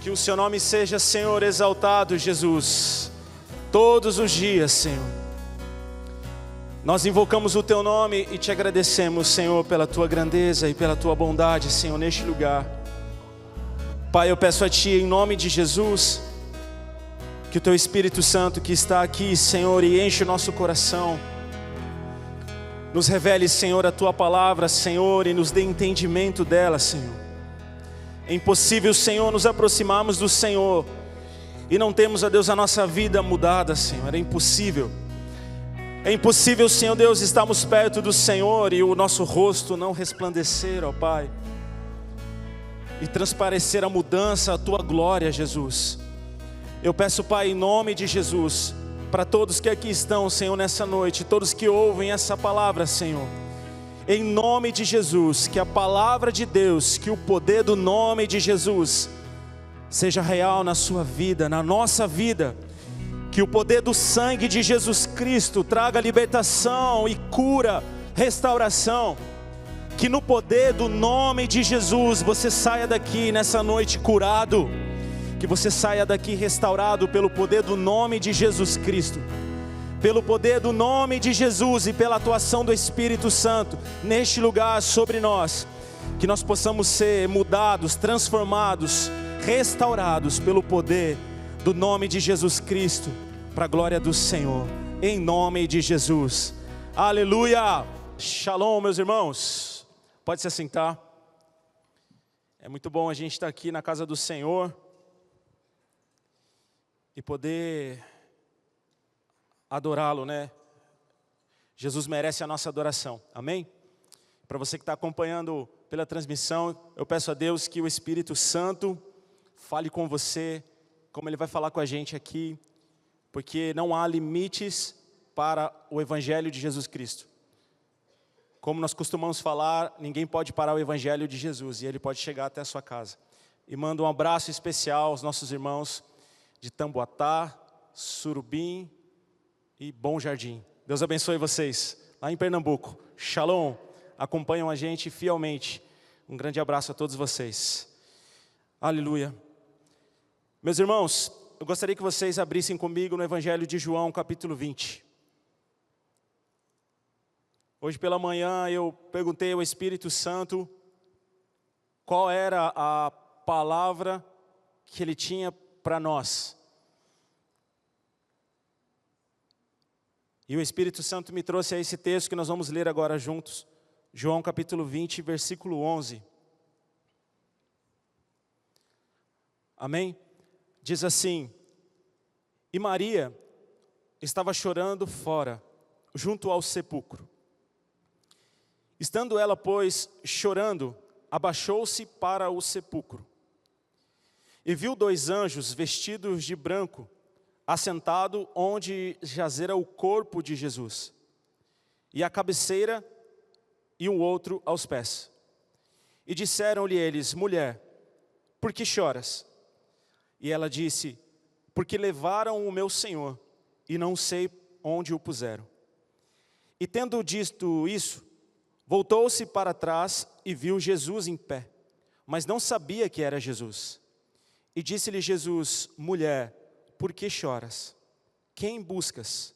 Que o seu nome seja, Senhor, exaltado, Jesus, todos os dias, Senhor. Nós invocamos o teu nome e te agradecemos, Senhor, pela tua grandeza e pela tua bondade, Senhor, neste lugar. Pai, eu peço a ti, em nome de Jesus, que o teu Espírito Santo que está aqui, Senhor, e enche o nosso coração, nos revele, Senhor, a tua palavra, Senhor, e nos dê entendimento dela, Senhor. É impossível, Senhor, nos aproximarmos do Senhor e não temos, ó Deus, a nossa vida mudada, Senhor. É impossível. É impossível, Senhor Deus, estarmos perto do Senhor e o nosso rosto não resplandecer, ó Pai, e transparecer a mudança, a tua glória, Jesus. Eu peço, Pai, em nome de Jesus, para todos que aqui estão, Senhor, nessa noite, todos que ouvem essa palavra, Senhor, em nome de Jesus, que a palavra de Deus, que o poder do nome de Jesus seja real na sua vida, na nossa vida. Que o poder do sangue de Jesus Cristo traga libertação e cura, restauração. Que no poder do nome de Jesus você saia daqui nessa noite curado. Que você saia daqui restaurado pelo poder do nome de Jesus Cristo. Pelo poder do nome de Jesus e pela atuação do Espírito Santo neste lugar sobre nós, que nós possamos ser mudados, transformados, restaurados pelo poder do nome de Jesus Cristo, para a glória do Senhor, em nome de Jesus, aleluia, shalom meus irmãos, pode se assentar. É muito bom a gente estar aqui na casa do Senhor e poder adorá-lo, né? Jesus merece a nossa adoração, amém? Para você que está acompanhando pela transmissão, eu peço a Deus que o Espírito Santo fale com você, como Ele vai falar com a gente aqui, porque não há limites para o Evangelho de Jesus Cristo. Como nós costumamos falar, ninguém pode parar o Evangelho de Jesus, e Ele pode chegar até a sua casa. E mando um abraço especial aos nossos irmãos de Tamboatá, Surubim e Bom Jardim. Deus abençoe vocês, lá em Pernambuco. Shalom, acompanham a gente fielmente. Um grande abraço a todos vocês. Aleluia. Meus irmãos, eu gostaria que vocês abrissem comigo no Evangelho de João, capítulo 20. Hoje pela manhã eu perguntei ao Espírito Santo qual era a palavra que Ele tinha para nós. E o Espírito Santo me trouxe a esse texto que nós vamos ler agora juntos. João capítulo 20, versículo 11. Amém? Diz assim: e Maria estava chorando fora, junto ao sepulcro. Estando ela, pois, chorando, abaixou-se para o sepulcro. E viu 2 anjos vestidos de branco, assentado onde jazera o corpo de Jesus, e a cabeceira e um outro aos pés. E disseram-lhe eles: mulher, por que choras? E ela disse: porque levaram o meu Senhor, e não sei onde o puseram. E tendo dito isso, voltou-se para trás e viu Jesus em pé, mas não sabia que era Jesus. E disse-lhe Jesus: mulher, por que choras? Quem buscas?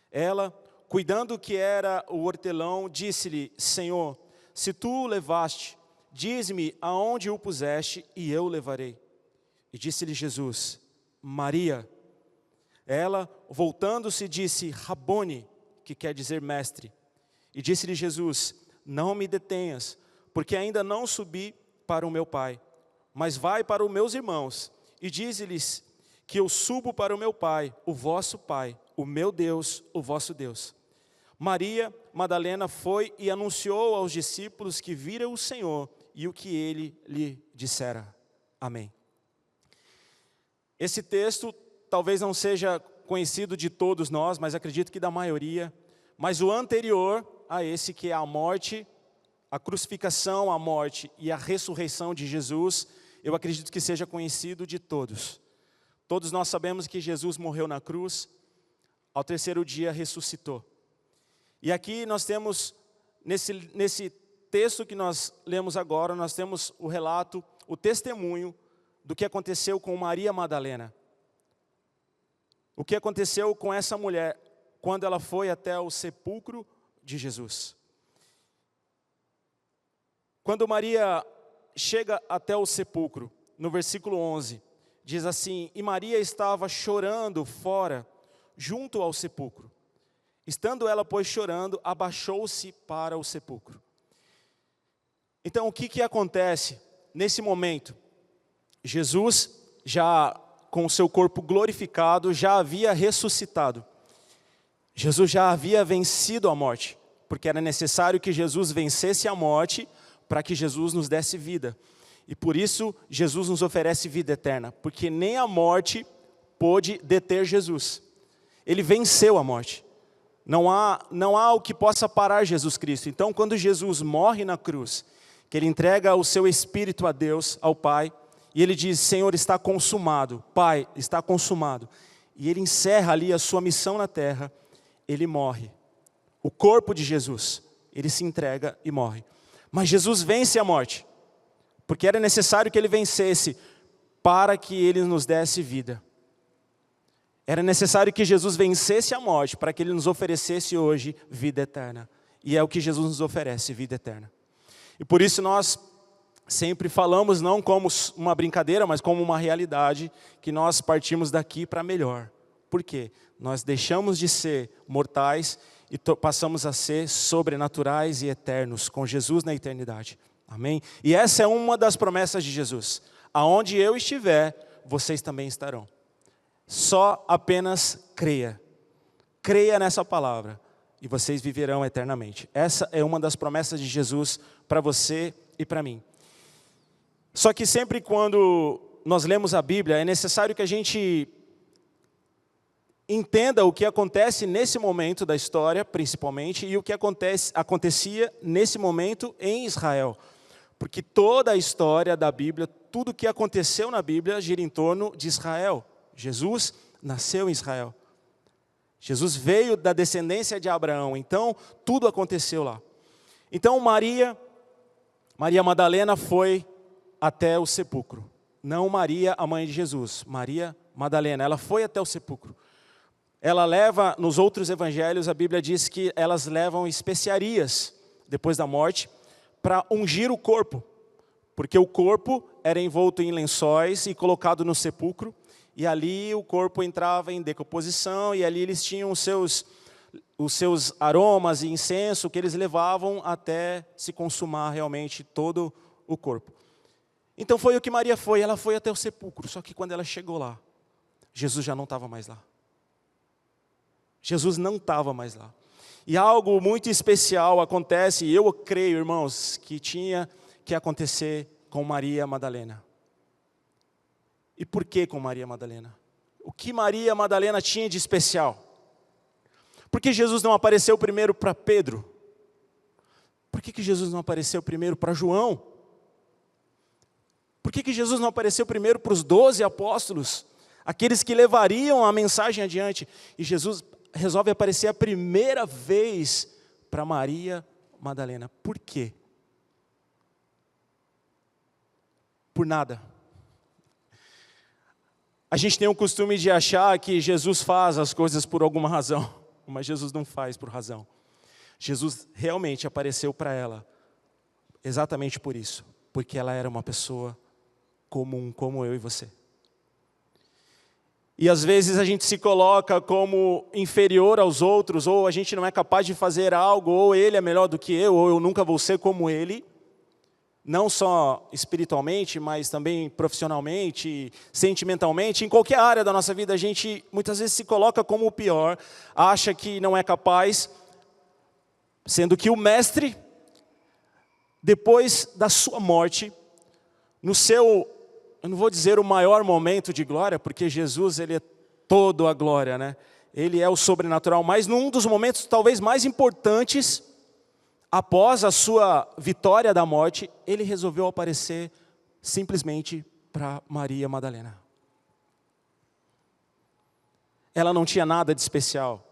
Ela, cuidando que era o hortelão, disse-lhe: Senhor, se tu o levaste, diz-me aonde o puseste, e eu o levarei. E disse-lhe Jesus: Maria. Ela, voltando-se, disse: Rabone, que quer dizer mestre. E disse-lhe Jesus: não me detenhas, porque ainda não subi para o meu Pai, mas vai para os meus irmãos, e dize-lhes que eu subo para o meu Pai, o vosso Pai, o meu Deus, o vosso Deus. Maria Madalena foi e anunciou aos discípulos que vira o Senhor e o que Ele lhe dissera. Amém. Esse texto talvez não seja conhecido de todos nós, mas acredito que da maioria. Mas o anterior a esse, que é a morte, a crucificação, a morte e a ressurreição de Jesus, eu acredito que seja conhecido de todos. Todos nós sabemos que Jesus morreu na cruz, ao terceiro dia ressuscitou. E aqui nós temos, nesse texto que nós lemos agora, nós temos o relato, o testemunho do que aconteceu com Maria Madalena. O que aconteceu com essa mulher quando ela foi até o sepulcro de Jesus. Quando Maria chega até o sepulcro, no versículo 11, diz assim: e Maria estava chorando fora, junto ao sepulcro. Estando ela, pois, chorando, abaixou-se para o sepulcro. Então, o que acontece nesse momento? Jesus, já com o seu corpo glorificado, já havia ressuscitado. Jesus já havia vencido a morte, porque era necessário que Jesus vencesse a morte para que Jesus nos desse vida. E por isso, Jesus nos oferece vida eterna, porque nem a morte pôde deter Jesus. Ele venceu a morte. Não há o que possa parar Jesus Cristo. Então, quando Jesus morre na cruz, que Ele entrega o seu Espírito a Deus, ao Pai, e Ele diz: Senhor, está consumado, Pai, está consumado. E Ele encerra ali a sua missão na terra, Ele morre. O corpo de Jesus, Ele se entrega e morre. Mas Jesus vence a morte, porque era necessário que Ele vencesse para que Ele nos desse vida. Era necessário que Jesus vencesse a morte para que Ele nos oferecesse hoje vida eterna. E é o que Jesus nos oferece, vida eterna. E por isso nós sempre falamos, não como uma brincadeira, mas como uma realidade, que nós partimos daqui para melhor. Por quê? Nós deixamos de ser mortais e passamos a ser sobrenaturais e eternos, com Jesus na eternidade. Amém? E essa é uma das promessas de Jesus. Aonde eu estiver, vocês também estarão. Só apenas creia. Creia nessa palavra e vocês viverão eternamente. Essa é uma das promessas de Jesus para você e para mim. Só que sempre quando nós lemos a Bíblia, é necessário que a gente entenda o que acontece nesse momento da história, principalmente, e o que acontecia nesse momento em Israel. Porque toda a história da Bíblia, tudo o que aconteceu na Bíblia gira em torno de Israel. Jesus nasceu em Israel. Jesus veio da descendência de Abraão, então tudo aconteceu lá. Então Maria Madalena foi até o sepulcro. Não Maria, a mãe de Jesus, Maria Madalena, ela foi até o sepulcro. Ela leva, nos outros evangelhos, a Bíblia diz que elas levam especiarias, depois da morte, para ungir o corpo. Porque o corpo era envolto em lençóis e colocado no sepulcro, e ali o corpo entrava em decomposição, e ali eles tinham os seus aromas e incenso que eles levavam até se consumar realmente todo o corpo. Então foi o que Maria foi, ela foi até o sepulcro, só que quando ela chegou lá, Jesus já não estava mais lá. Jesus não estava mais lá. E algo muito especial acontece, e eu creio, irmãos, que tinha que acontecer com Maria Madalena. E por que com Maria Madalena? O que Maria Madalena tinha de especial? Por que Jesus não apareceu primeiro para Pedro? Por que Jesus não apareceu primeiro para João? Por que Jesus não apareceu primeiro para os 12 apóstolos? Aqueles que levariam a mensagem adiante. E Jesus resolve aparecer a primeira vez para Maria Madalena. Por quê? Por nada. A gente tem o costume de achar que Jesus faz as coisas por alguma razão, mas Jesus não faz por razão. Jesus realmente apareceu para ela, exatamente por isso, porque ela era uma pessoa comum, como eu e você. E às vezes a gente se coloca como inferior aos outros, ou a gente não é capaz de fazer algo, ou ele é melhor do que eu, ou eu nunca vou ser como ele. Não só espiritualmente, mas também profissionalmente, sentimentalmente, em qualquer área da nossa vida, a gente muitas vezes se coloca como o pior, acha que não é capaz, sendo que o mestre, depois da sua morte, no seu, eu não vou dizer o maior momento de glória, porque Jesus, ele é todo a glória, né? Ele é o sobrenatural, mas num dos momentos talvez mais importantes, após a sua vitória da morte, ele resolveu aparecer simplesmente para Maria Madalena. Ela não tinha nada de especial.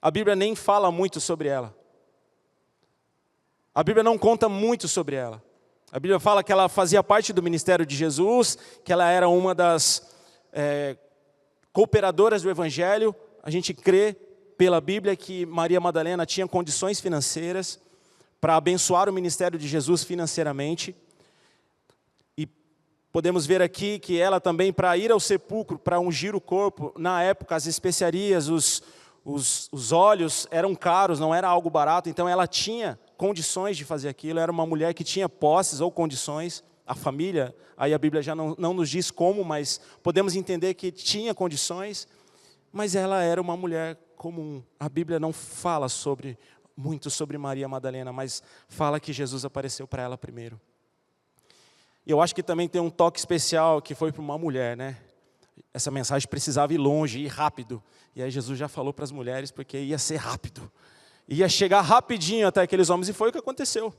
A Bíblia nem fala muito sobre ela. A Bíblia não conta muito sobre ela. A Bíblia fala que ela fazia parte do ministério de Jesus, que ela era uma das cooperadoras do Evangelho. A gente crê pela Bíblia que Maria Madalena tinha condições financeiras para abençoar o ministério de Jesus financeiramente. E podemos ver aqui que ela também, para ir ao sepulcro, para ungir o corpo, na época as especiarias, os óleos eram caros, não era algo barato, então ela tinha condições de fazer aquilo, era uma mulher que tinha posses ou condições, a família, aí a Bíblia já não nos diz como, mas podemos entender que tinha condições, mas ela era uma mulher comum. A Bíblia não fala muito sobre Maria Madalena, mas fala que Jesus apareceu para ela primeiro. E eu acho que também tem um toque especial que foi para uma mulher, né? Essa mensagem precisava ir longe, ir rápido. E aí Jesus já falou para as mulheres, porque ia ser rápido. Ia chegar rapidinho até aqueles homens, e foi o que aconteceu.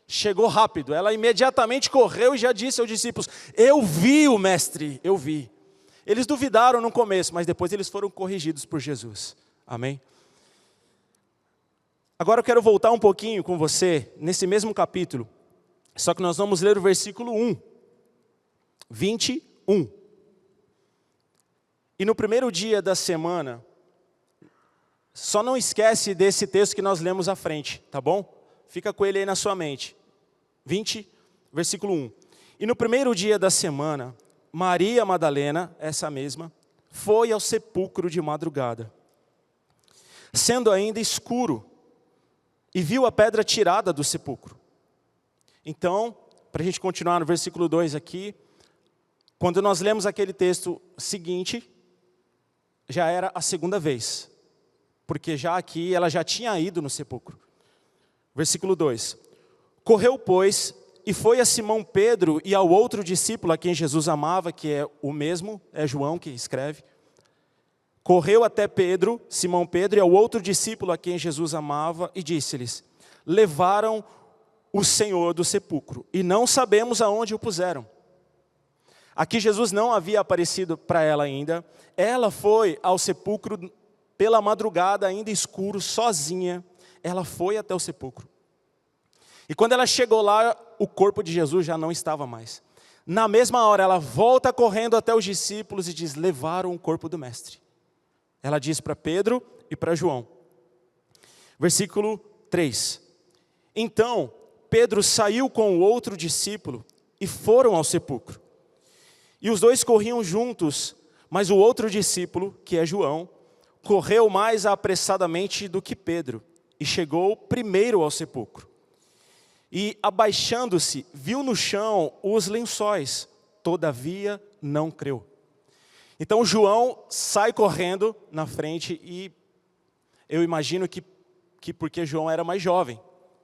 Chegou rápido, ela imediatamente correu e já disse aos discípulos: eu vi o mestre, eu vi. Eles duvidaram no começo, mas depois eles foram corrigidos por Jesus. Amém? Agora eu quero voltar um pouquinho com você, nesse mesmo capítulo, só que nós vamos ler o versículo 1, 21. E no primeiro dia da semana, só não esquece desse texto que nós lemos à frente, tá bom? Fica com ele aí na sua mente. 20, versículo 1. E no primeiro dia da semana, Maria Madalena, essa mesma, foi ao sepulcro de madrugada, sendo ainda escuro, e viu a pedra tirada do sepulcro. Então, para a gente continuar no versículo 2 aqui, quando nós lemos aquele texto seguinte, já era a segunda vez, porque já aqui ela já tinha ido no sepulcro. Versículo 2. Correu, pois, e foi a Simão Pedro e ao outro discípulo a quem Jesus amava, que é o mesmo, é João que escreve. Correu até Pedro, Simão Pedro, e ao outro discípulo a quem Jesus amava, e disse-lhes: levaram o Senhor do sepulcro, e não sabemos aonde o puseram. Aqui Jesus não havia aparecido para ela ainda. Ela foi ao sepulcro pela madrugada, ainda escuro, sozinha. Ela foi até o sepulcro. E quando ela chegou lá, o corpo de Jesus já não estava mais. Na mesma hora, ela volta correndo até os discípulos e diz: levaram o corpo do mestre. Ela diz para Pedro e para João. Versículo 3. Então, Pedro saiu com o outro discípulo e foram ao sepulcro. E os dois corriam juntos, mas o outro discípulo, que é João, correu mais apressadamente do que Pedro e chegou primeiro ao sepulcro. E, abaixando-se, viu no chão os lençóis, todavia não creu. Então João sai correndo na frente, e eu imagino que porque João era mais jovem,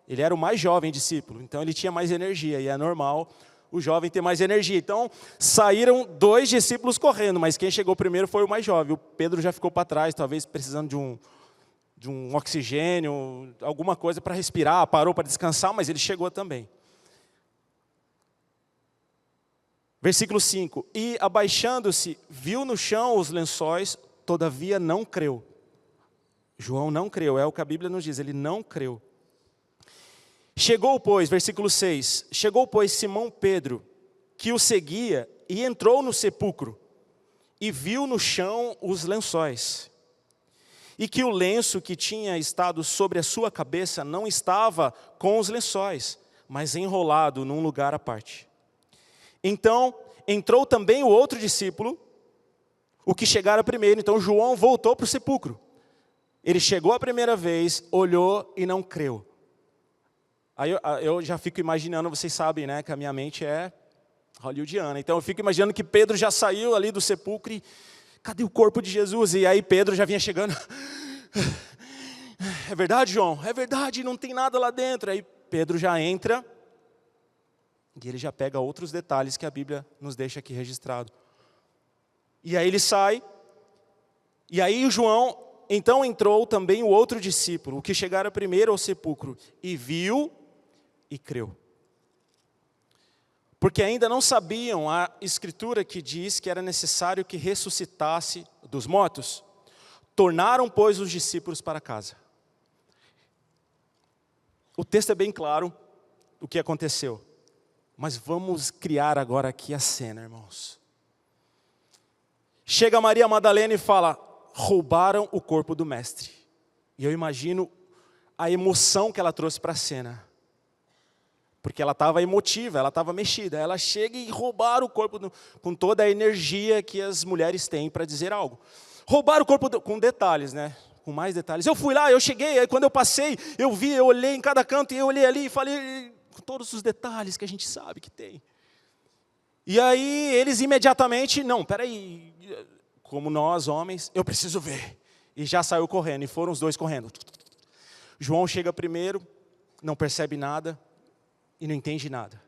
ele era o mais jovem discípulo, então ele tinha mais energia, e é normal o jovem ter mais energia. Então saíram dois discípulos correndo, mas quem chegou primeiro foi o mais jovem. O Pedro já ficou para trás, talvez precisando de um oxigênio, alguma coisa para respirar, parou para descansar, mas ele chegou também. Versículo 5. E abaixando-se, viu no chão os lençóis, todavia não creu. João não creu, é o que a Bíblia nos diz, ele não creu. Chegou, pois, versículo 6, chegou, pois, Simão Pedro, que o seguia, e entrou no sepulcro, e viu no chão os lençóis, e que o lenço que tinha estado sobre a sua cabeça não estava com os lençóis, mas enrolado num lugar à parte. Então, entrou também o outro discípulo, o que chegara primeiro. Então João voltou para o sepulcro. Ele chegou a primeira vez, olhou e não creu. Aí eu já fico imaginando, vocês sabem, né, que a minha mente é hollywoodiana. Então eu fico imaginando que Pedro já saiu ali do sepulcro e cadê o corpo de Jesus? E aí Pedro já vinha chegando. É verdade, João? É verdade, não tem nada lá dentro. Aí Pedro já entra e ele já pega outros detalhes que a Bíblia nos deixa aqui registrado. E aí ele sai, e aí o João, então entrou também o outro discípulo, o que chegara primeiro ao sepulcro, e viu e creu. Porque ainda não sabiam a escritura que diz que era necessário que ressuscitasse dos mortos. Tornaram, pois, os discípulos para casa. O texto é bem claro o que aconteceu. Mas vamos criar agora aqui a cena, irmãos. Chega Maria Madalena e fala: roubaram o corpo do mestre. E eu imagino a emoção que ela trouxe para a cena. Porque ela estava emotiva, ela estava mexida. Ela chega e roubaram o corpo com toda a energia que as mulheres têm para dizer algo. Roubaram o corpo com detalhes, né? Com mais detalhes. Eu fui lá, eu cheguei, aí quando eu passei, eu vi, eu olhei em cada canto, e eu olhei ali e falei com todos os detalhes que a gente sabe que tem. E aí eles imediatamente, não, peraí, como nós homens, eu preciso ver. E já saiu correndo, e foram os dois correndo. João chega primeiro, não percebe nada e não entende nada.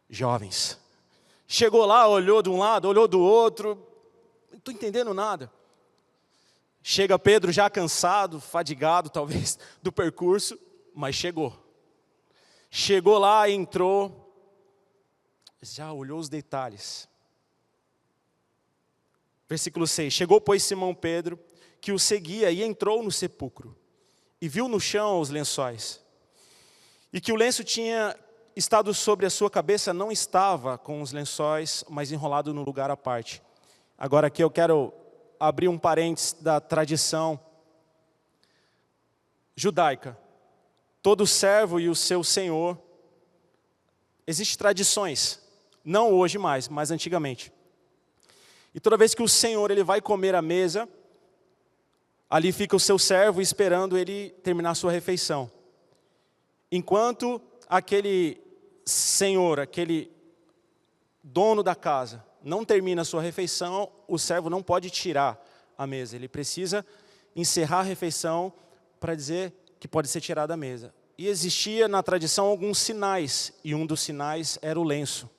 Jovens. Chegou lá, olhou de um lado, olhou do outro, não estou entendendo nada. Chega Pedro já cansado, fadigado talvez do percurso, mas chegou. Chegou lá, entrou, já olhou os detalhes. Versículo 6, chegou pois Simão Pedro, que o seguia e entrou no sepulcro, e viu no chão os lençóis, e que o lenço tinha estado sobre a sua cabeça, não estava com os lençóis, mas enrolado no lugar à parte. Agora aqui eu quero abrir um parênteses da tradição judaica. Todo servo e o seu senhor, existem tradições, não hoje mais, mas antigamente. E toda vez que o senhor ele vai comer à mesa, ali fica o seu servo esperando ele terminar a sua refeição. Enquanto aquele senhor, aquele dono da casa, não termina a sua refeição, o servo não pode tirar a mesa. Ele precisa encerrar a refeição para dizer que pode ser tirado da mesa. E existia na tradição alguns sinais, e um dos sinais era o lenço.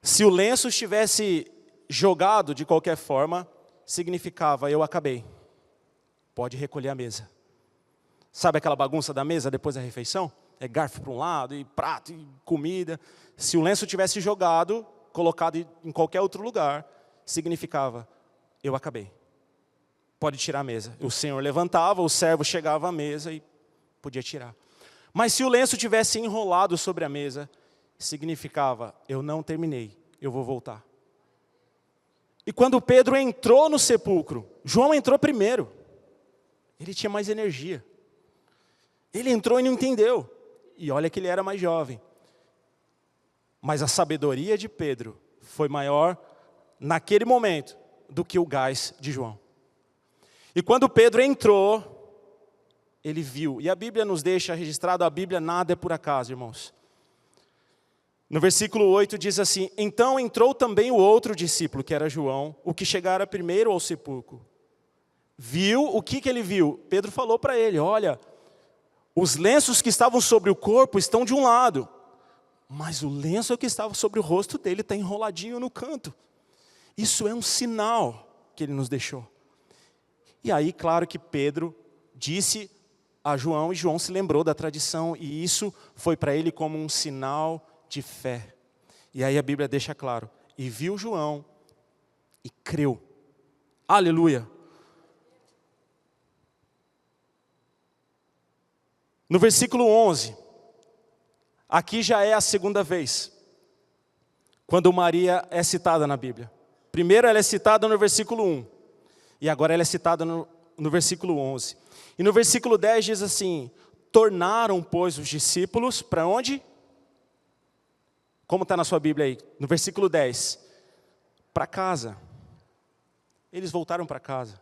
Se o lenço estivesse jogado de qualquer forma, significava: eu acabei, pode recolher a mesa. Sabe aquela bagunça da mesa depois da refeição? É garfo para um lado, e prato, e comida. Se o lenço tivesse jogado, colocado em qualquer outro lugar, significava: eu acabei, pode tirar a mesa. O senhor levantava, o servo chegava à mesa e podia tirar. Mas se o lenço tivesse enrolado sobre a mesa, significava: eu não terminei, eu vou voltar. E quando Pedro entrou no sepulcro, João entrou primeiro. Ele tinha mais energia. Ele entrou e não entendeu. E olha que ele era mais jovem. Mas a sabedoria de Pedro foi maior naquele momento do que o gás de João. E quando Pedro entrou, ele viu. E a Bíblia nos deixa registrado, a Bíblia nada é por acaso, irmãos. No versículo 8 diz assim: então entrou também o outro discípulo, que era João, o que chegara primeiro ao sepulcro. Viu, o que ele viu? Pedro falou para ele: olha, os lenços que estavam sobre o corpo estão de um lado, mas o lenço que estava sobre o rosto dele está enroladinho no canto. Isso é um sinal que ele nos deixou. E aí, claro que Pedro disse a João, e João se lembrou da tradição, e isso foi para ele como um sinal de fé. E aí a Bíblia deixa claro: e viu João e creu. Aleluia. No versículo 11, aqui já é a segunda vez quando Maria é citada na Bíblia. Primeiro ela é citada no versículo 1, e agora ela é citada no versículo 11. E no versículo 10 diz assim: tornaram, pois, os discípulos para onde? Como está na sua Bíblia aí? No versículo 10, para casa. Eles voltaram para casa.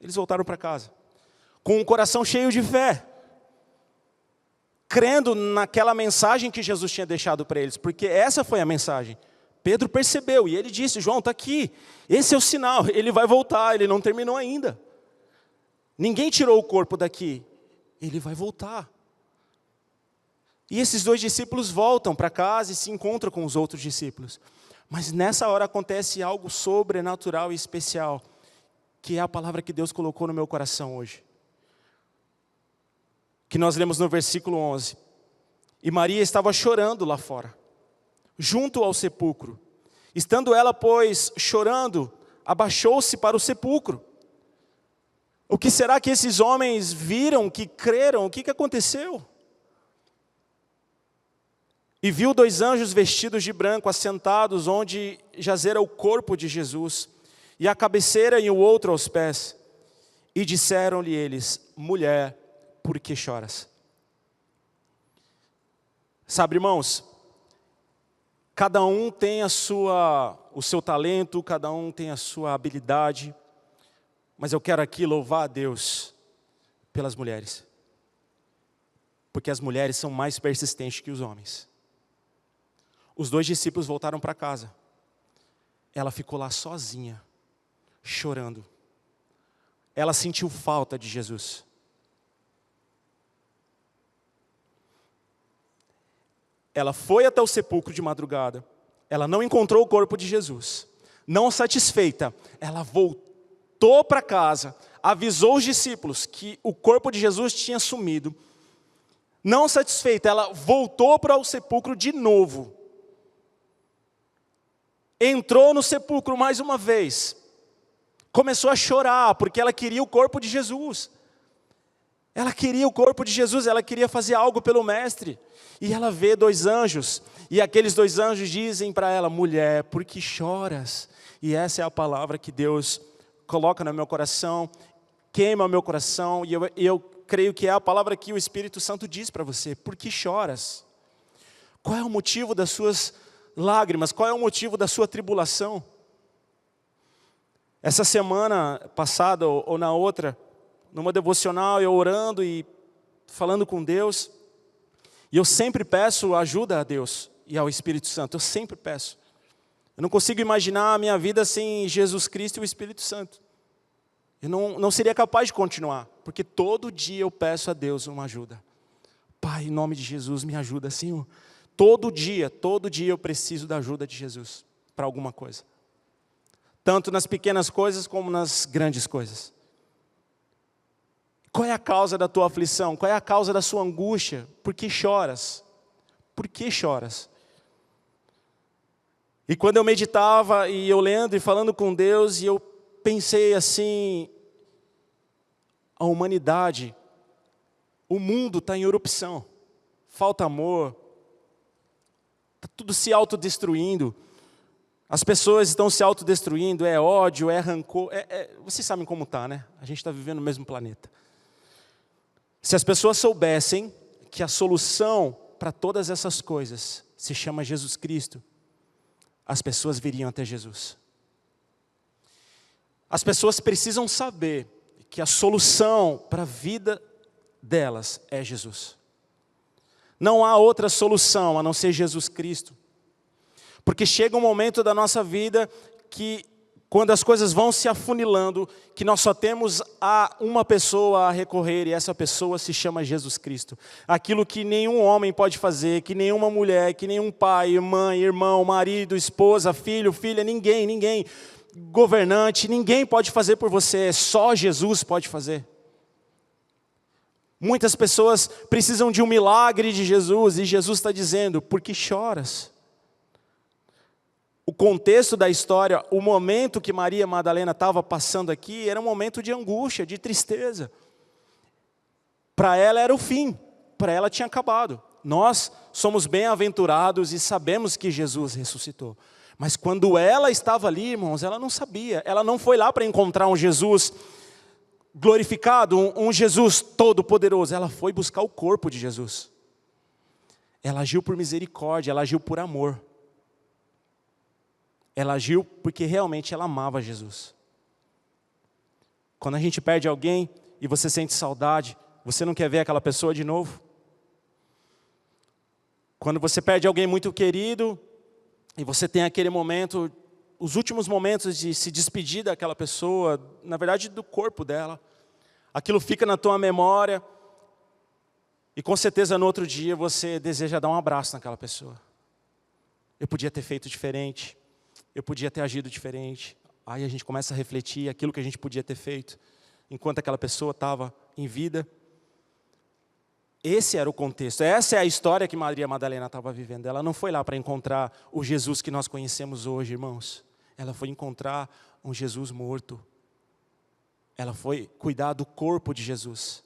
Eles voltaram para casa, com um coração cheio de fé, crendo naquela mensagem que Jesus tinha deixado para eles, porque essa foi a mensagem. Pedro percebeu, e ele disse: João, está aqui, esse é o sinal, ele vai voltar, ele não terminou ainda. Ninguém tirou o corpo daqui, ele vai voltar. E esses dois discípulos voltam para casa e se encontram com os outros discípulos. Mas nessa hora acontece algo sobrenatural e especial, que é a palavra que Deus colocou no meu coração hoje, que nós lemos no versículo 11. E Maria estava chorando lá fora, junto ao sepulcro. Estando ela, pois, chorando, abaixou-se para o sepulcro. O que será que esses homens viram, que creram? O que aconteceu? E viu 2 anjos vestidos de branco, assentados onde jazera o corpo de Jesus, e a cabeceira e o outro aos pés. E disseram-lhe eles: mulher, por que choras? Sabe, irmãos, cada um tem o seu talento, cada um tem a sua habilidade, mas eu quero aqui louvar a Deus pelas mulheres, porque as mulheres são mais persistentes que os homens. Os 2 discípulos voltaram para casa. Ela ficou lá sozinha, chorando. Ela sentiu falta de Jesus. Ela foi até o sepulcro de madrugada. Ela não encontrou o corpo de Jesus. Não satisfeita, ela voltou para casa, avisou os discípulos que o corpo de Jesus tinha sumido. Não satisfeita, ela voltou para o sepulcro de novo. Entrou no sepulcro mais uma vez. Começou a chorar, porque ela queria o corpo de Jesus. Ela queria o corpo de Jesus, ela queria fazer algo pelo Mestre. E ela vê 2 anjos, e aqueles 2 anjos dizem para ela: mulher, por que choras? E essa é a palavra que Deus coloca no meu coração, queima o meu coração, e eu creio que é a palavra que o Espírito Santo diz para você: por que choras? Qual é o motivo das suas lágrimas? Qual é o motivo da sua tribulação? Essa semana passada ou na outra, numa devocional, eu orando e falando com Deus, e eu sempre peço ajuda a Deus e ao Espírito Santo, eu sempre peço. Eu não consigo imaginar a minha vida sem Jesus Cristo e o Espírito Santo. Eu não seria capaz de continuar, porque todo dia eu peço a Deus uma ajuda. Pai, em nome de Jesus, me ajuda, Senhor. Todo dia eu preciso da ajuda de Jesus para alguma coisa. Tanto nas pequenas coisas como nas grandes coisas. Qual é a causa da tua aflição? Qual é a causa da sua angústia? Por que choras? Por que choras? E quando eu meditava e eu lendo e falando com Deus, e eu pensei assim, a humanidade, o mundo está em erupção, falta amor, está tudo se autodestruindo, as pessoas estão se autodestruindo, é ódio, é rancor, vocês sabem como está, né? A gente está vivendo no mesmo planeta. Se as pessoas soubessem que a solução para todas essas coisas se chama Jesus Cristo, as pessoas viriam até Jesus. As pessoas precisam saber que a solução para a vida delas é Jesus. Não há outra solução a não ser Jesus Cristo. Porque chega um momento da nossa vida que, quando as coisas vão se afunilando, que nós só temos uma pessoa a recorrer, e essa pessoa se chama Jesus Cristo. Aquilo que nenhum homem pode fazer, que nenhuma mulher, que nenhum pai, mãe, irmão, marido, esposa, filho, filha, ninguém, governante, ninguém pode fazer por você, só Jesus pode fazer. Muitas pessoas precisam de um milagre de Jesus, e Jesus está dizendo: por que choras? O contexto da história, o momento que Maria Madalena estava passando aqui, era um momento de angústia, de tristeza. Para ela era o fim, para ela tinha acabado. Nós somos bem-aventurados e sabemos que Jesus ressuscitou. Mas quando ela estava ali, irmãos, ela não sabia. Ela não foi lá para encontrar um Jesus glorificado, um Jesus todo-poderoso. Ela foi buscar o corpo de Jesus. Ela agiu por misericórdia, ela agiu por amor. Ela agiu porque realmente ela amava Jesus. Quando a gente perde alguém e você sente saudade, você não quer ver aquela pessoa de novo? Quando você perde alguém muito querido e você tem aquele momento, os últimos momentos de se despedir daquela pessoa, na verdade do corpo dela, aquilo fica na tua memória e com certeza no outro dia você deseja dar um abraço naquela pessoa. Eu podia ter feito diferente. Eu podia ter agido diferente. Aí a gente começa a refletir aquilo que a gente podia ter feito enquanto aquela pessoa estava em vida. Esse era o contexto. Essa é a história que Maria Madalena estava vivendo. Ela não foi lá para encontrar o Jesus que nós conhecemos hoje, irmãos. Ela foi encontrar um Jesus morto. Ela foi cuidar do corpo de Jesus.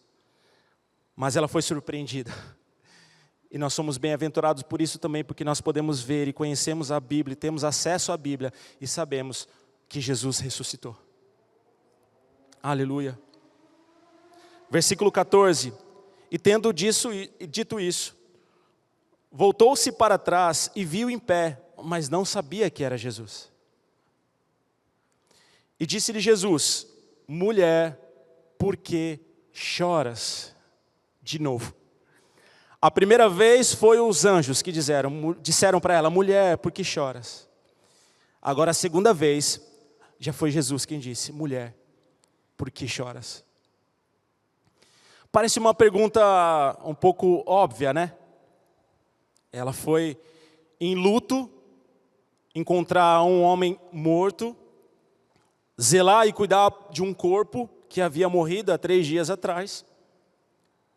Mas ela foi surpreendida. E nós somos bem-aventurados por isso também, porque nós podemos ver e conhecemos a Bíblia, temos acesso à Bíblia e sabemos que Jesus ressuscitou. Aleluia. Versículo 14. E tendo dito isso, voltou-se para trás e viu em pé, mas não sabia que era Jesus. E disse-lhe Jesus: mulher, por que choras? De novo. A primeira vez foi os anjos que disseram para ela: mulher, por que choras? Agora a segunda vez, já foi Jesus quem disse: mulher, por que choras? Parece uma pergunta um pouco óbvia, né? Ela foi em luto, encontrar um homem morto, zelar e cuidar de um corpo que havia morrido há 3 dias atrás.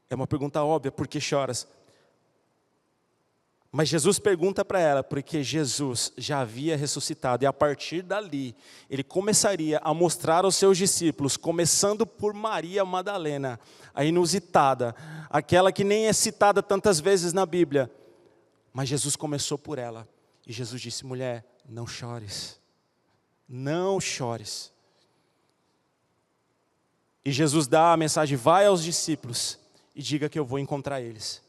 É uma pergunta óbvia: por que choras? Mas Jesus pergunta para ela, porque Jesus já havia ressuscitado. E a partir dali, ele começaria a mostrar aos seus discípulos, começando por Maria Madalena, a inusitada, aquela que nem é citada tantas vezes na Bíblia. Mas Jesus começou por ela. E Jesus disse: mulher, não chores. Não chores. E Jesus dá a mensagem: vai aos discípulos e diga que eu vou encontrar eles.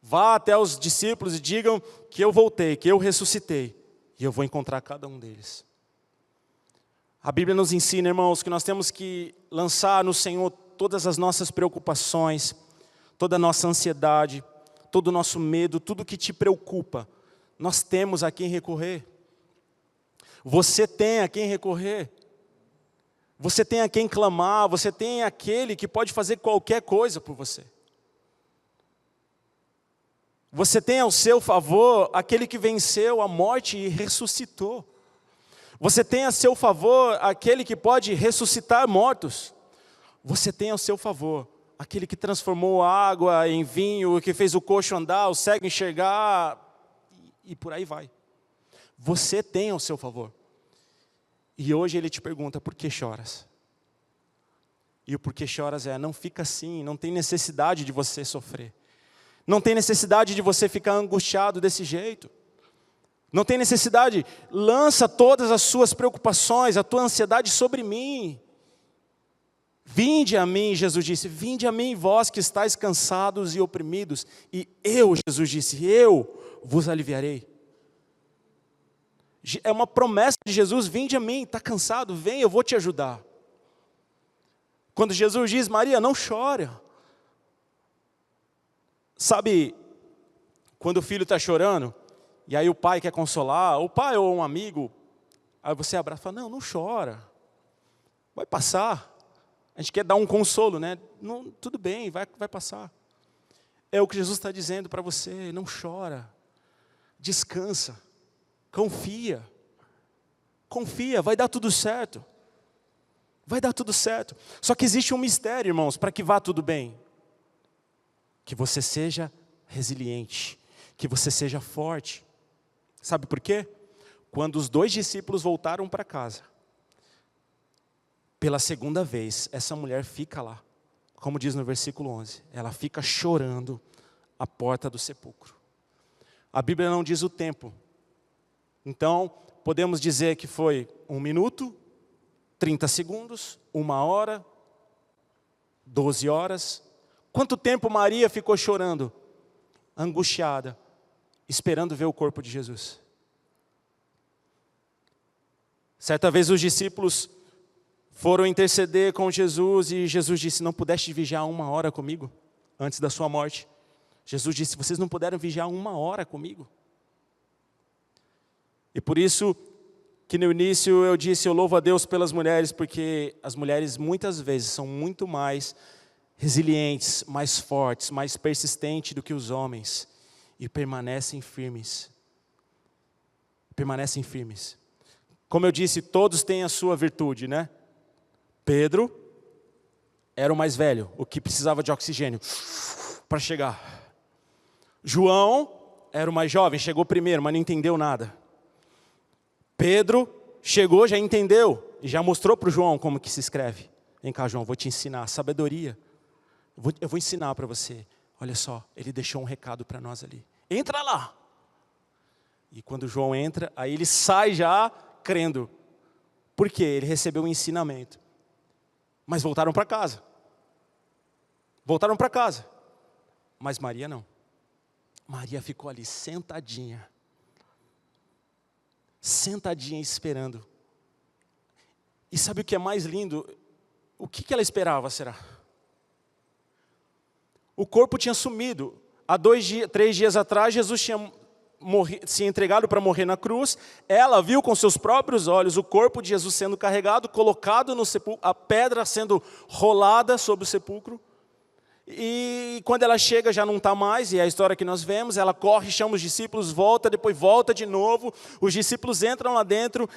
Vá até os discípulos e digam que eu voltei, que eu ressuscitei. E eu vou encontrar cada um deles. A Bíblia nos ensina, irmãos, que nós temos que lançar no Senhor todas as nossas preocupações, toda a nossa ansiedade, todo o nosso medo, tudo que te preocupa. Nós temos a quem recorrer. Você tem a quem recorrer. Você tem a quem clamar, você tem aquele que pode fazer qualquer coisa por você. Você tem ao seu favor aquele que venceu a morte e ressuscitou. Você tem a seu favor aquele que pode ressuscitar mortos. Você tem ao seu favor aquele que transformou a água em vinho, que fez o coxo andar, o cego enxergar, e por aí vai. Você tem ao seu favor. E hoje ele te pergunta: por que choras? E o porquê choras não fica assim, não tem necessidade de você sofrer. Não tem necessidade de você ficar angustiado desse jeito. Não tem necessidade. Lança todas as suas preocupações, a tua ansiedade sobre mim. Vinde a mim, Jesus disse, vinde a mim, vós que estáis cansados e oprimidos. E eu, Jesus disse, eu vos aliviarei. É uma promessa de Jesus: vinde a mim, está cansado, vem, eu vou te ajudar. Quando Jesus diz: Maria, não chora. Sabe, quando o filho está chorando, e aí o pai quer consolar, o pai ou um amigo, aí você abraça e fala: não chora, vai passar. A gente quer dar um consolo, né? Não, tudo bem, vai passar. É o que Jesus está dizendo para você: não chora, descansa, confia, vai dar tudo certo. Vai dar tudo certo. Só que existe um mistério, irmãos, para que vá tudo bem. Que você seja resiliente, que você seja forte. Sabe por quê? Quando os 2 discípulos voltaram para casa, pela segunda vez, essa mulher fica lá, como diz no versículo 11, ela fica chorando à porta do sepulcro. A Bíblia não diz o tempo, então podemos dizer que foi 1 minuto, 30 segundos, 1 hora, 12 horas. Quanto tempo Maria ficou chorando, angustiada, esperando ver o corpo de Jesus? Certa vez os discípulos foram interceder com Jesus e Jesus disse: não pudeste vigiar 1 hora comigo, antes da sua morte? Jesus disse: vocês não puderam vigiar 1 hora comigo? E por isso que no início eu disse: eu louvo a Deus pelas mulheres, porque as mulheres muitas vezes são muito mais resilientes, mais fortes, mais persistentes do que os homens, e permanecem firmes. Permanecem firmes. Como eu disse, todos têm a sua virtude, né? Pedro era o mais velho, o que precisava de oxigênio para chegar. João era o mais jovem, chegou primeiro, mas não entendeu nada. Pedro chegou, já entendeu, e já mostrou para o João como que se escreve. Vem cá, João, vou te ensinar, sabedoria. Eu vou ensinar para você. olha só, ele deixou um recado para nós ali. Entra lá. E quando João entra, aí ele sai já crendo. Por quê? Ele recebeu um ensinamento. Mas voltaram para casa. Voltaram para casa. Mas Maria não. Maria ficou ali sentadinha. Sentadinha esperando. E sabe o que é mais lindo? O que ela esperava, será? O corpo tinha sumido. Há 3 dias atrás, Jesus tinha se entregado para morrer na cruz. Ela viu com seus próprios olhos o corpo de Jesus sendo carregado, colocado no sepulcro, a pedra sendo rolada sobre o sepulcro. E quando ela chega já não está mais, e é a história que nós vemos, ela corre, chama os discípulos, volta, depois volta de novo. Os discípulos entram lá dentro,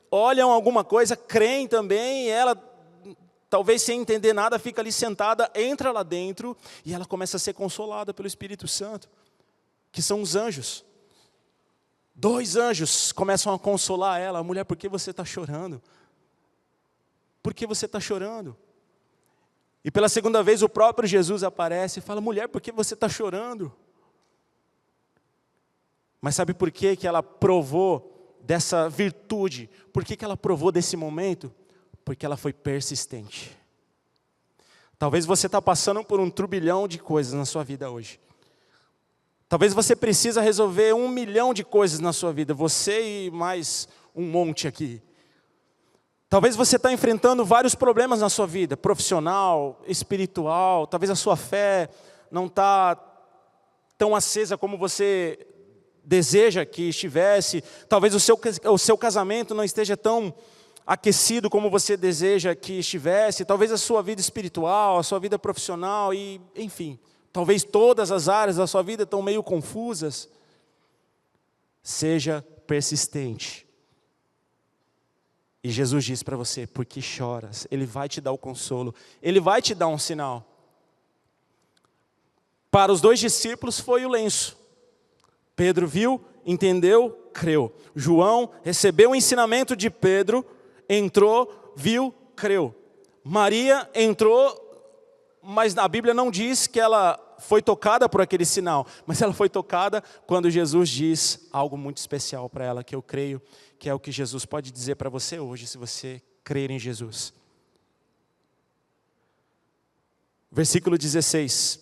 olham alguma coisa, creem também, e ela, talvez sem entender nada, fica ali sentada, entra lá dentro, e ela começa a ser consolada pelo Espírito Santo, que são os anjos. 2 anjos começam a consolar ela. Mulher, por que você está chorando? Por que você está chorando? E pela segunda vez o próprio Jesus aparece e fala, mulher, por que você está chorando? Mas sabe por que ela provou dessa virtude? Por que ela provou desse momento? Porque ela foi persistente. Talvez você está passando por um turbilhão de coisas na sua vida hoje. Talvez você precisa resolver 1 milhão de coisas na sua vida, você e mais um monte aqui. Talvez você está enfrentando vários problemas na sua vida, profissional, espiritual, talvez a sua fé não está tão acesa como você deseja que estivesse, talvez o seu casamento não esteja tão aquecido como você deseja que estivesse, talvez a sua vida espiritual, a sua vida profissional, e enfim, talvez todas as áreas da sua vida estão meio confusas. Seja persistente. E Jesus diz para você, por que choras? Ele vai te dar o consolo, Ele vai te dar um sinal. Para os 2 discípulos foi o lenço. Pedro viu, entendeu, creu. João recebeu o ensinamento de Pedro, entrou, viu, creu. Maria entrou, mas a Bíblia não diz que ela foi tocada por aquele sinal, mas ela foi tocada quando Jesus diz algo muito especial para ela, que eu creio que é o que Jesus pode dizer para você hoje, se você crer em Jesus. Versículo 16.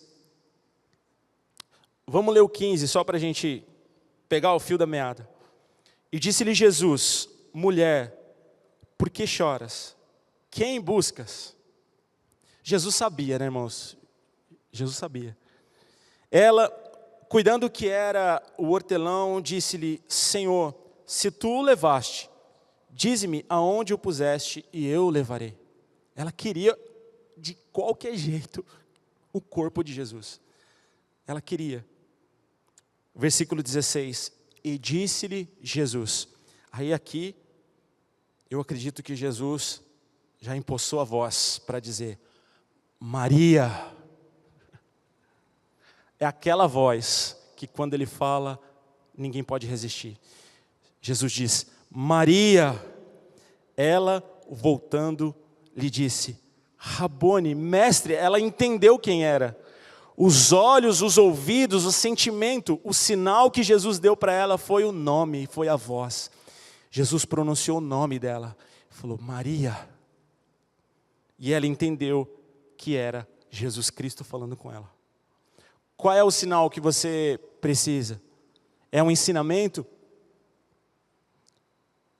Vamos ler o 15, só para a gente pegar o fio da meada. E disse-lhe Jesus, mulher, por que choras? Quem buscas? Jesus sabia, né, irmãos? Jesus sabia. Ela, cuidando que era o hortelão, disse-lhe, Senhor, se tu o levaste, dize-me aonde o puseste e eu o levarei. Ela queria, de qualquer jeito, o corpo de Jesus. Ela queria. Versículo 16. E disse-lhe Jesus. Aí aqui, eu acredito que Jesus já empossou a voz para dizer, Maria. É aquela voz que quando ele fala, ninguém pode resistir. Jesus diz, Maria. Ela, voltando, lhe disse, Rabone, mestre. Ela entendeu quem era. Os olhos, os ouvidos, o sentimento, o sinal que Jesus deu para ela foi o nome, foi a voz. Jesus pronunciou o nome dela, falou, Maria. E ela entendeu que era Jesus Cristo falando com ela. Qual é o sinal que você precisa? É um ensinamento?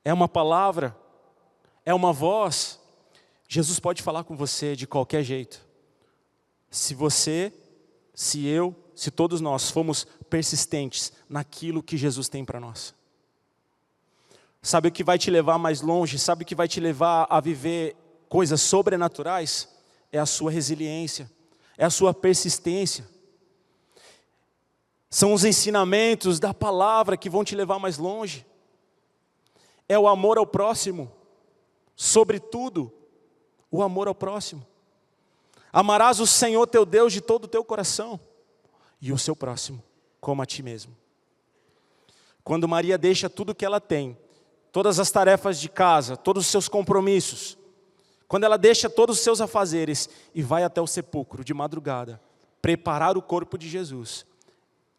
É uma palavra? É uma voz? Jesus pode falar com você de qualquer jeito. Se você, se eu, se todos nós formos persistentes naquilo que Jesus tem para nós. Sabe o que vai te levar mais longe? Sabe o que vai te levar a viver coisas sobrenaturais? É a sua resiliência, é a sua persistência. São os ensinamentos da palavra que vão te levar mais longe. É o amor ao próximo, sobretudo, o amor ao próximo. Amarás o Senhor teu Deus de todo o teu coração e o seu próximo, como a ti mesmo. Quando Maria deixa tudo que ela tem, todas as tarefas de casa, todos os seus compromissos, quando ela deixa todos os seus afazeres e vai até o sepulcro de madrugada preparar o corpo de Jesus,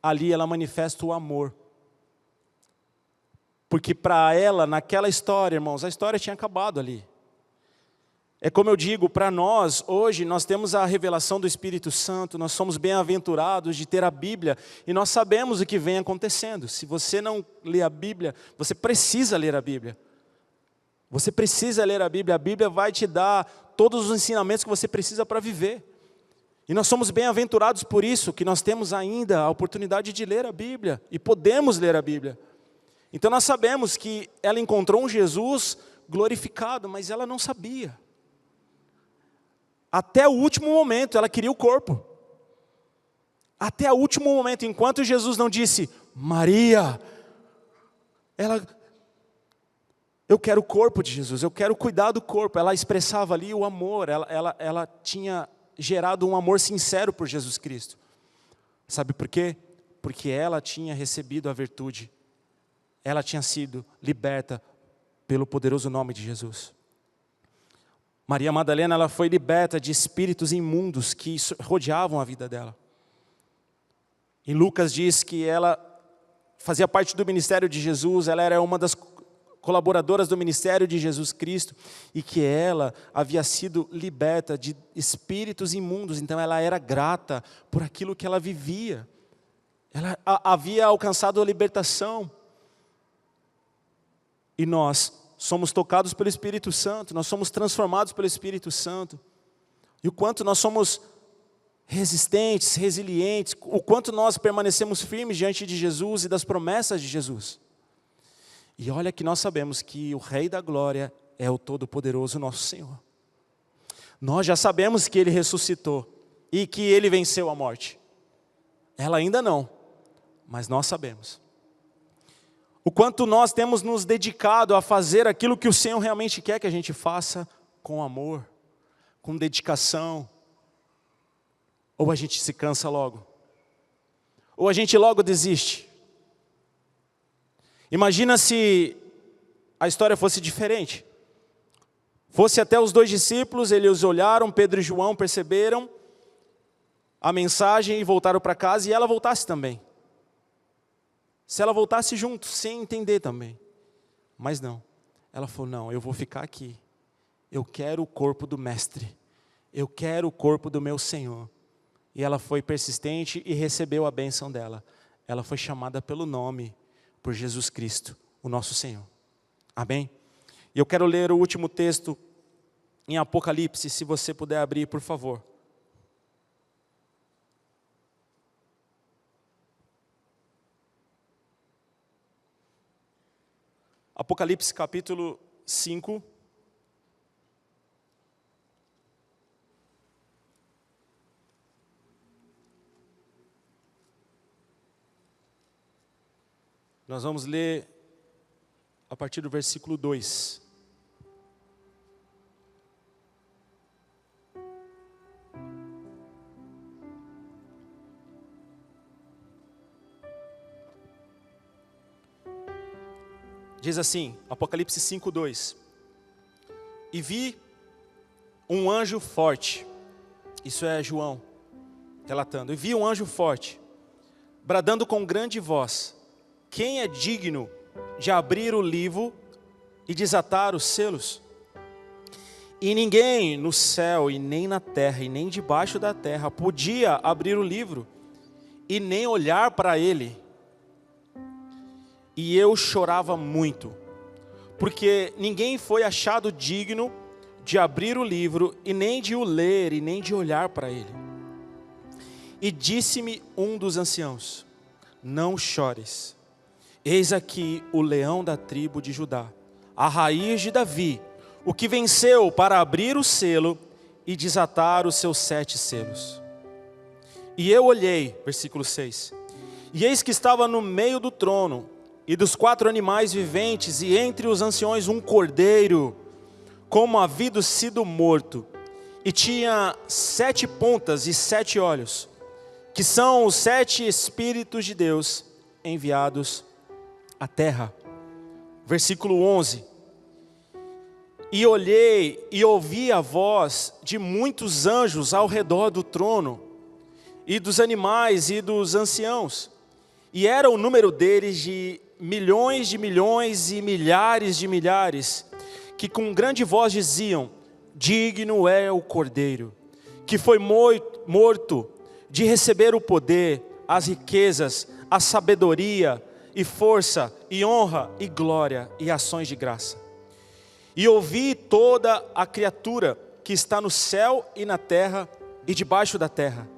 ali ela manifesta o amor. Porque para ela, naquela história, irmãos, a história tinha acabado ali. É como eu digo, para nós, hoje, nós temos a revelação do Espírito Santo, nós somos bem-aventurados de ter a Bíblia, e nós sabemos o que vem acontecendo. Se você não lê a Bíblia, você precisa ler a Bíblia. Você precisa ler a Bíblia vai te dar todos os ensinamentos que você precisa para viver. E nós somos bem-aventurados por isso, que nós temos ainda a oportunidade de ler a Bíblia, e podemos ler a Bíblia. Então nós sabemos que ela encontrou um Jesus glorificado, mas ela não sabia. Até o último momento, ela queria o corpo. Até o último momento, enquanto Jesus não disse, Maria, eu quero o corpo de Jesus, eu quero cuidar do corpo. Ela expressava ali o amor, ela tinha gerado um amor sincero por Jesus Cristo. Sabe por quê? Porque ela tinha recebido a virtude. Ela tinha sido liberta pelo poderoso nome de Jesus. Maria Madalena, ela foi liberta de espíritos imundos que rodeavam a vida dela. Em Lucas diz que ela fazia parte do ministério de Jesus, ela era uma das colaboradoras do ministério de Jesus Cristo, e que ela havia sido liberta de espíritos imundos, então ela era grata por aquilo que ela vivia. Ela havia alcançado a libertação. E nós somos tocados pelo Espírito Santo, nós somos transformados pelo Espírito Santo. E o quanto nós somos resistentes, resilientes, o quanto nós permanecemos firmes diante de Jesus e das promessas de Jesus. E olha que nós sabemos que o Rei da Glória é o Todo-Poderoso nosso Senhor. Nós já sabemos que Ele ressuscitou e que Ele venceu a morte. Ela ainda não, mas nós sabemos. O quanto nós temos nos dedicado a fazer aquilo que o Senhor realmente quer que a gente faça com amor, com dedicação. Ou a gente se cansa logo. Ou a gente logo desiste. Imagina se a história fosse diferente. Fosse até os 2 discípulos, eles olharam, Pedro e João perceberam a mensagem e voltaram para casa, e ela voltasse também. Se ela voltasse junto, sem entender também. Mas não, ela falou, não, eu vou ficar aqui. Eu quero o corpo do Mestre. Eu quero o corpo do meu Senhor. E ela foi persistente e recebeu a bênção dela. Ela foi chamada pelo nome, por Jesus Cristo, o nosso Senhor. Amém? E eu quero ler o último texto em Apocalipse, se você puder abrir, por favor. Apocalipse capítulo 5. Nós vamos ler a partir do versículo 2. Diz assim, Apocalipse 5:2. E vi um anjo forte, isso é João relatando, e vi um anjo forte, bradando com grande voz, quem é digno de abrir o livro e desatar os selos? E ninguém no céu, e nem na terra, e nem debaixo da terra, podia abrir o livro, e nem olhar para ele. E eu chorava muito, porque ninguém foi achado digno de abrir o livro, e nem de o ler, e nem de olhar para ele. E disse-me um dos anciãos, não chores, eis aqui o leão da tribo de Judá, a raiz de Davi, o que venceu para abrir o selo e desatar os seus 7 selos. E eu olhei, versículo 6, e eis que estava no meio do trono, e dos 4 animais viventes, e entre os anciões um cordeiro, como havido sido morto, e tinha 7 pontas e 7 olhos, que são os 7 Espíritos de Deus enviados à terra. Versículo 11. E olhei e ouvi a voz de muitos anjos ao redor do trono, e dos animais e dos anciãos. E era o número deles de milhões e milhares de milhares, que com grande voz diziam: digno é o Cordeiro, que foi morto, de receber o poder, as riquezas, a sabedoria e força e honra e glória e ações de graça. E ouvi toda a criatura que está no céu e na terra e debaixo da terra,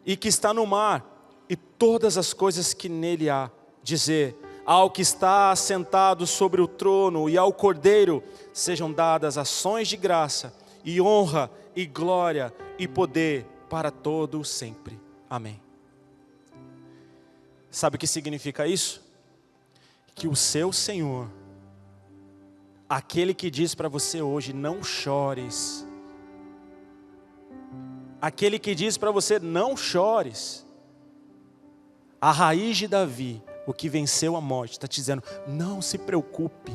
e que está no mar, e todas as coisas que nele há, dizer: ao que está assentado sobre o trono e ao Cordeiro sejam dadas ações de graça e honra e glória e poder para todo sempre. Amém. Sabe o que significa isso? Que o seu Senhor, aquele que diz para você hoje: não chores, aquele que diz para você: não chores, a raiz de Davi, o que venceu a morte, está te dizendo: não se preocupe,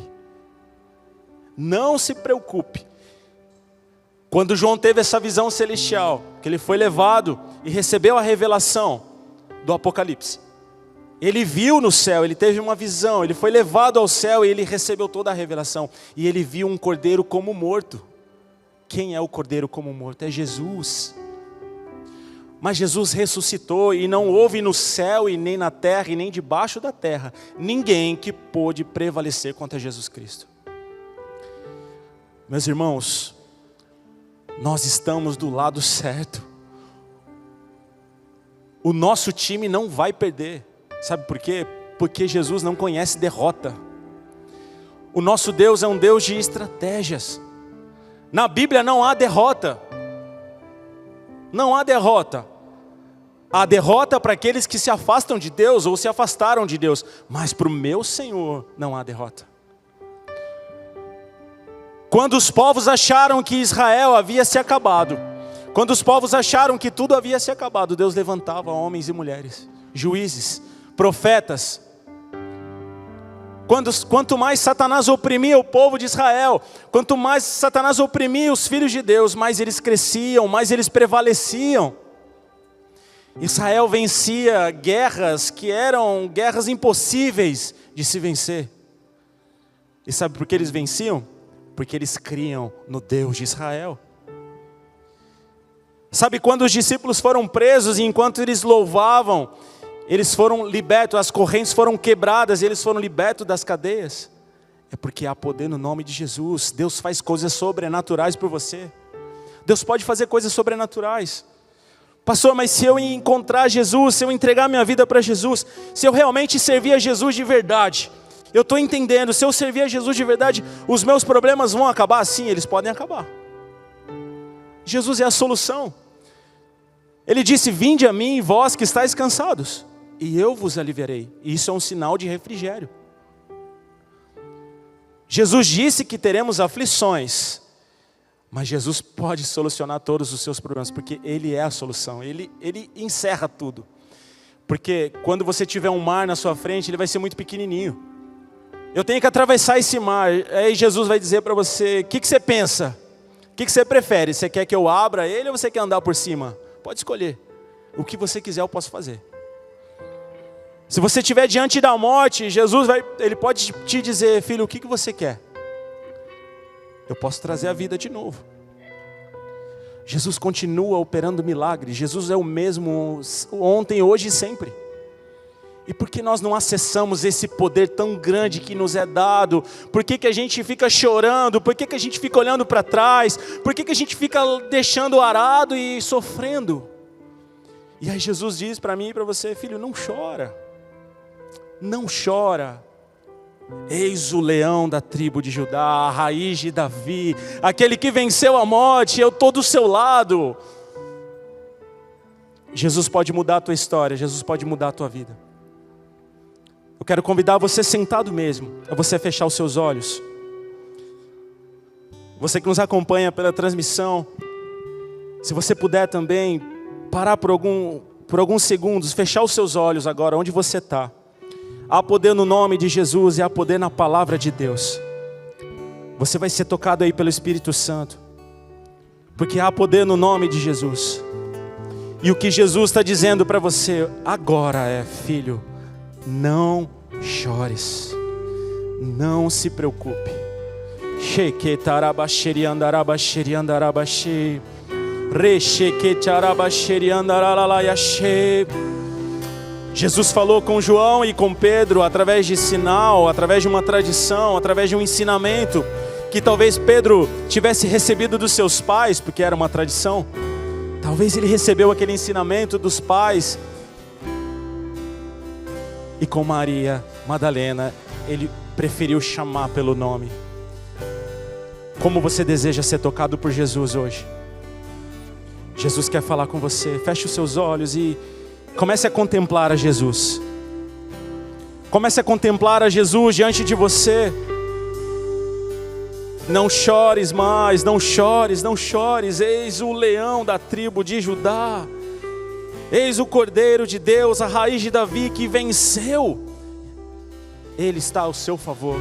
não se preocupe. Quando João teve essa visão celestial, que ele foi levado e recebeu a revelação do Apocalipse, ele viu no céu, ele teve uma visão, ele foi levado ao céu e ele recebeu toda a revelação, e ele viu um cordeiro como morto. Quem é o cordeiro como morto? É Jesus. Mas Jesus ressuscitou e não houve no céu e nem na terra e nem debaixo da terra ninguém que pôde prevalecer contra Jesus Cristo. Meus irmãos, nós estamos do lado certo. O nosso time não vai perder. Sabe por quê? Porque Jesus não conhece derrota. O nosso Deus é um Deus de estratégias. Na Bíblia não há derrota. Não há derrota. Há derrota para aqueles que se afastam de Deus ou se afastaram de Deus. Mas para o meu Senhor não há derrota. Quando os povos acharam que Israel havia se acabado, quando os povos acharam que tudo havia se acabado, Deus levantava homens e mulheres, juízes, profetas. Quanto mais Satanás oprimia o povo de Israel, quanto mais Satanás oprimia os filhos de Deus, mais eles cresciam, mais eles prevaleciam. Israel vencia guerras que eram guerras impossíveis de se vencer. E sabe por que eles venciam? Porque eles criam no Deus de Israel. Sabe quando os discípulos foram presos e enquanto eles louvavam, eles foram libertos, as correntes foram quebradas e eles foram libertos das cadeias? É porque há poder no nome de Jesus. Deus faz coisas sobrenaturais por você. Deus pode fazer coisas sobrenaturais. Pastor, mas se eu encontrar Jesus, se eu entregar minha vida para Jesus, se eu realmente servir a Jesus de verdade, eu estou entendendo, se eu servir a Jesus de verdade, os meus problemas vão acabar? Sim, eles podem acabar. Jesus é a solução. Ele disse: vinde a mim, vós que estáis cansados, e eu vos aliviarei. E isso é um sinal de refrigério. Jesus disse que teremos aflições, mas Jesus pode solucionar todos os seus problemas, porque Ele é a solução, Ele encerra tudo. Porque quando você tiver um mar na sua frente, ele vai ser muito pequenininho. Eu tenho que atravessar esse mar, aí Jesus vai dizer para você: o que você pensa? O que você prefere? Você quer que eu abra ele ou você quer andar por cima? Pode escolher. O que você quiser eu posso fazer. Se você estiver diante da morte, Jesus ele pode te dizer: filho, o que você quer? Eu posso trazer a vida de novo. Jesus continua operando milagres. Jesus é o mesmo ontem, hoje e sempre. E por que nós não acessamos esse poder tão grande que nos é dado? Por que a gente fica chorando? Por que a gente fica olhando para trás? Por que a gente fica deixando o arado e sofrendo? E aí Jesus diz para mim e para você: filho, não chora. Não chora. Eis o leão da tribo de Judá, a raiz de Davi, aquele que venceu a morte, eu estou do seu lado. Jesus pode mudar a tua história, Jesus pode mudar a tua vida. Eu quero convidar você sentado mesmo, a você fechar os seus olhos. Você que nos acompanha pela transmissão, se você puder também parar por alguns segundos, fechar os seus olhos agora, onde você está. Há poder no nome de Jesus e há poder na palavra de Deus. Você vai ser tocado aí pelo Espírito Santo, porque há poder no nome de Jesus. E o que Jesus está dizendo para você agora é: filho, não chores, não se preocupe. Jesus falou com João e com Pedro através de sinal, através de uma tradição, através de um ensinamento que talvez Pedro tivesse recebido dos seus pais, porque era uma tradição. Talvez ele recebeu aquele ensinamento dos pais. E com Maria Madalena, ele preferiu chamar pelo nome. Como você deseja ser tocado por Jesus hoje? Jesus quer falar com você. Feche os seus olhos e comece a contemplar a Jesus. Comece a contemplar a Jesus diante de você. Não chores mais, não chores, não chores. Eis o leão da tribo de Judá. Eis o Cordeiro de Deus, a raiz de Davi que venceu. Ele está ao seu favor.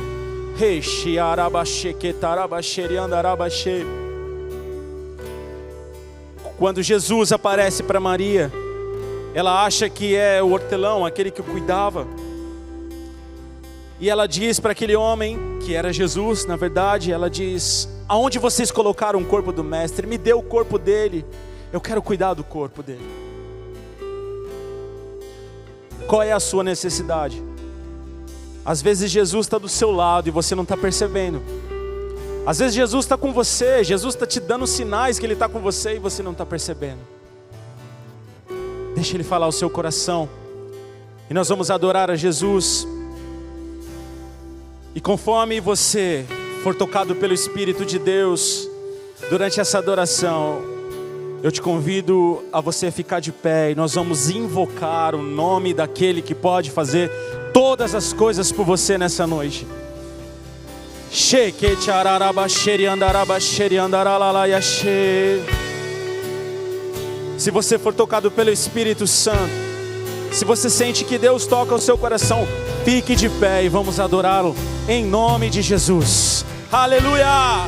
Quando Jesus aparece para Maria, ela acha que é o hortelão, aquele que o cuidava. E ela diz para aquele homem, que era Jesus, na verdade, ela diz: aonde vocês colocaram o corpo do mestre? Me dê o corpo dele, eu quero cuidar do corpo dele. Qual é a sua necessidade? Às vezes Jesus está do seu lado e você não está percebendo. Às vezes Jesus está com você, Jesus está te dando sinais que Ele está com você e você não está percebendo. Deixa Ele falar o seu coração. E nós vamos adorar a Jesus. E conforme você for tocado pelo Espírito de Deus durante essa adoração, eu te convido a você ficar de pé e nós vamos invocar o nome daquele que pode fazer todas as coisas por você nessa noite. Se você for tocado pelo Espírito Santo, se você sente que Deus toca o seu coração, fique de pé e vamos adorá-lo em nome de Jesus. Aleluia!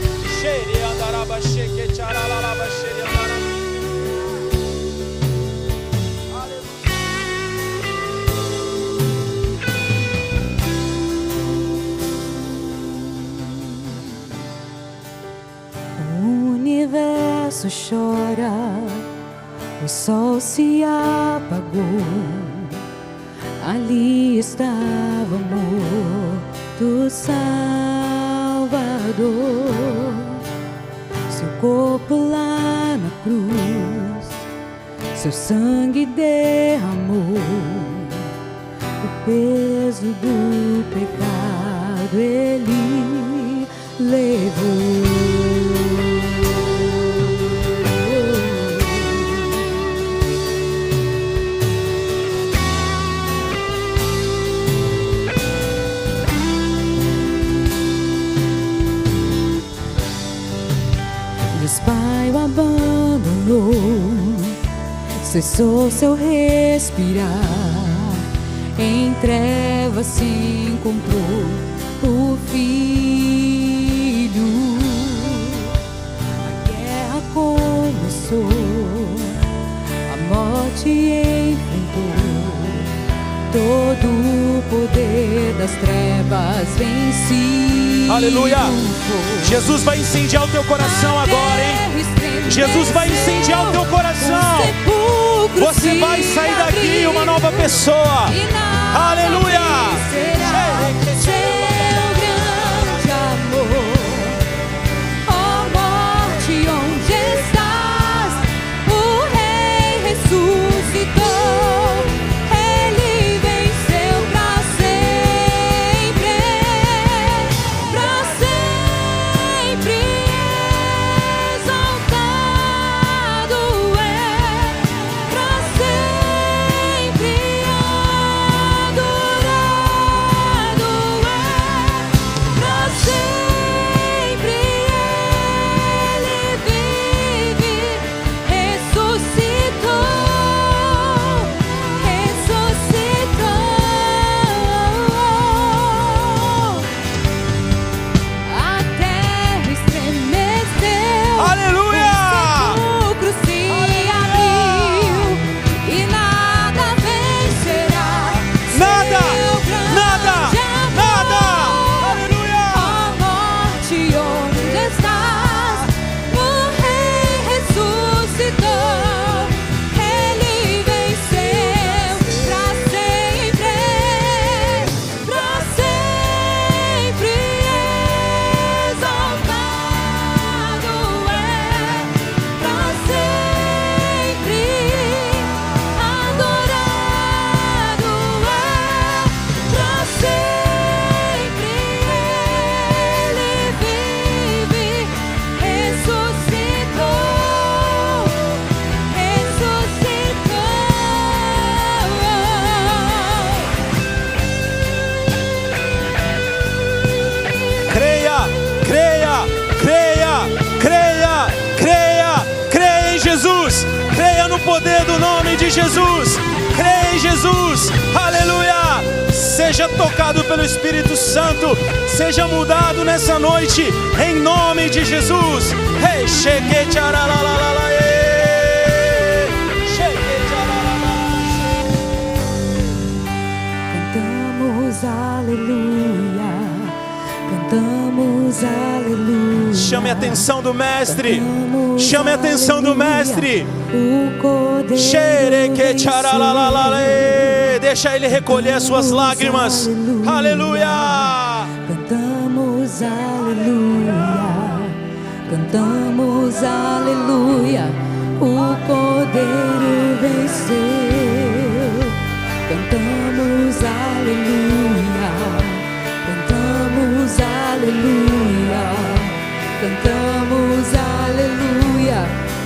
O universo chora, o sol se apagou. Ali estava o amor do Salvador. Seu corpo lá na cruz, seu sangue derramou. O peso do pecado Ele levou. Pai o abandonou, cessou seu respirar, em trevas se encontrou o Filho. A guerra começou, a morte enfrentou, todo o poder das trevas vencido. Aleluia! Jesus vai incendiar o teu coração agora, hein? Jesus vai incendiar o teu coração. Você vai sair daqui uma nova pessoa. Aleluia! Adorado poder do nome de Jesus. Crê em Jesus, aleluia. Seja tocado pelo Espírito Santo, seja mudado nessa noite, em nome de Jesus. Hey, cantamos aleluia, cantamos aleluia. Chame a atenção do mestre, chame a atenção do mestre. O cordeiro deixa ele recolher as suas lágrimas. Aleluia. Cantamos aleluia, cantamos aleluia. O cordeiro venceu. Cantamos aleluia, cantamos aleluia, cantamos aleluia.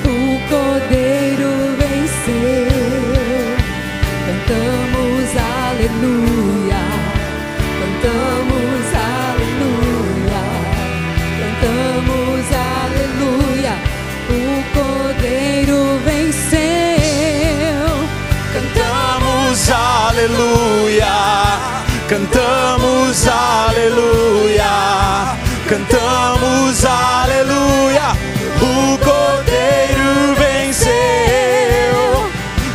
O cordeiro venceu. Cantamos aleluia, cantamos aleluia, cantamos aleluia. O cordeiro venceu. Cantamos aleluia, cantamos aleluia, cantamos aleluia. O cordeiro venceu.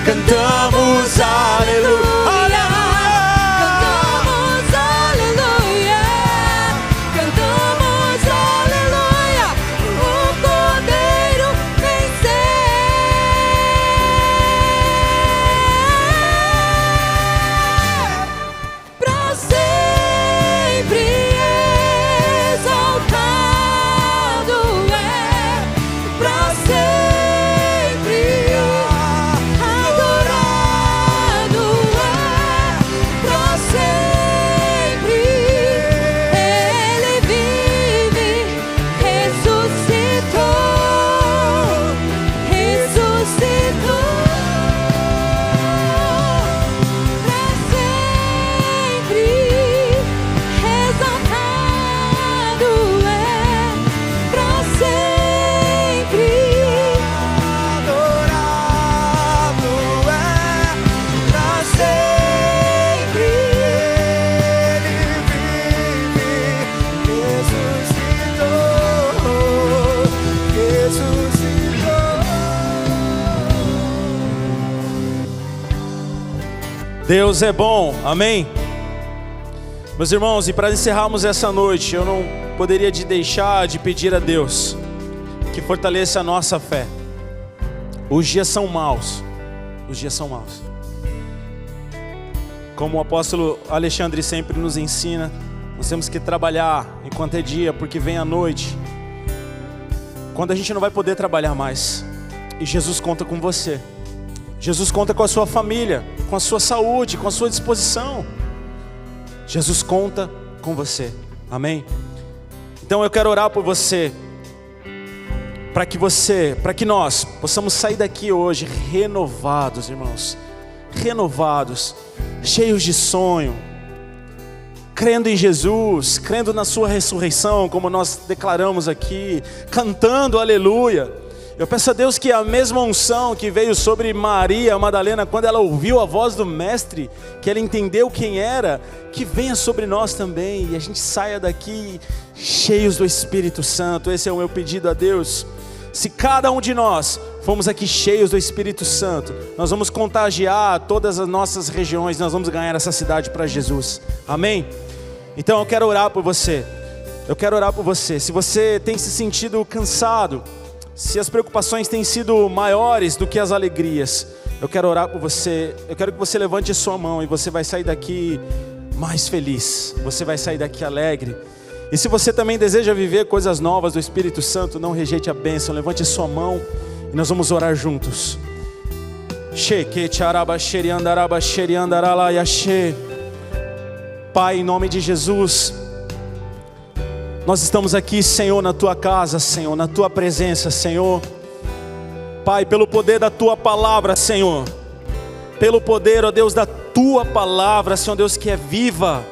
Cantamos aleluia. Cantamos aleluia, cantamos aleluia. O cordeiro venceu. Pra sempre exaltado é, pra sempre adorado é, pra sempre Ele vive, ressuscitou, ressuscitou. Pra sempre exaltado é, pra sempre Adorado é, pra sempre Ele vive, ressuscitou. Deus é bom, amém? Meus irmãos, e para encerrarmos essa noite, eu não poderia deixar de pedir a Deus que fortaleça a nossa fé. Os dias são maus, os dias são maus. Como o apóstolo Alexandre sempre nos ensina, nós temos que trabalhar enquanto é dia, porque vem a noite, quando a gente não vai poder trabalhar mais. E Jesus conta com você. Jesus conta com a sua família, com a sua saúde, com a sua disposição. Jesus conta com você, amém? Então eu quero orar por você, para que nós possamos sair daqui hoje renovados, irmãos, renovados, cheios de sonho, crendo em Jesus, crendo na sua ressurreição, como nós declaramos aqui, cantando aleluia. Eu peço a Deus que a mesma unção que veio sobre Maria Madalena, quando ela ouviu a voz do Mestre, que ela entendeu quem era, que venha sobre nós também, e a gente saia daqui cheios do Espírito Santo. Esse é o meu pedido a Deus. Se cada um de nós formos aqui cheios do Espírito Santo, nós vamos contagiar todas as nossas regiões, nós vamos ganhar essa cidade para Jesus, amém? Então eu quero orar por você, se você tem se sentido cansado, se as preocupações têm sido maiores do que as alegrias, eu quero orar por você. Eu quero que você levante a sua mão e você vai sair daqui mais feliz, você vai sair daqui alegre. E se você também deseja viver coisas novas do Espírito Santo, não rejeite a bênção, levante a sua mão e nós vamos orar juntos. Pai, em nome de Jesus, nós estamos aqui, Senhor, na Tua casa, Senhor, na Tua presença, Senhor. Pai, pelo poder da Tua palavra, Senhor, pelo poder, ó Deus, da Tua palavra, Senhor Deus, que é viva,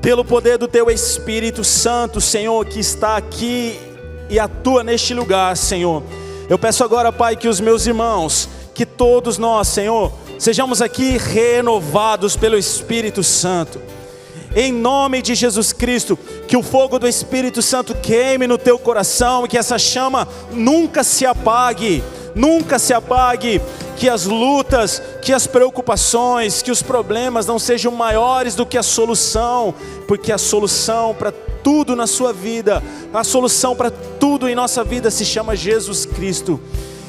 pelo poder do Teu Espírito Santo, Senhor, que está aqui e atua neste lugar, Senhor. Eu peço agora, Pai, que os meus irmãos que todos nós, Senhor, sejamos aqui renovados pelo Espírito Santo. Em nome de Jesus Cristo, que o fogo do Espírito Santo queime no teu coração e que essa chama nunca se apague, nunca se apague. Que as lutas, que as preocupações, que os problemas não sejam maiores do que a solução, porque a solução para tudo na sua vida, a solução para tudo em nossa vida se chama Jesus Cristo.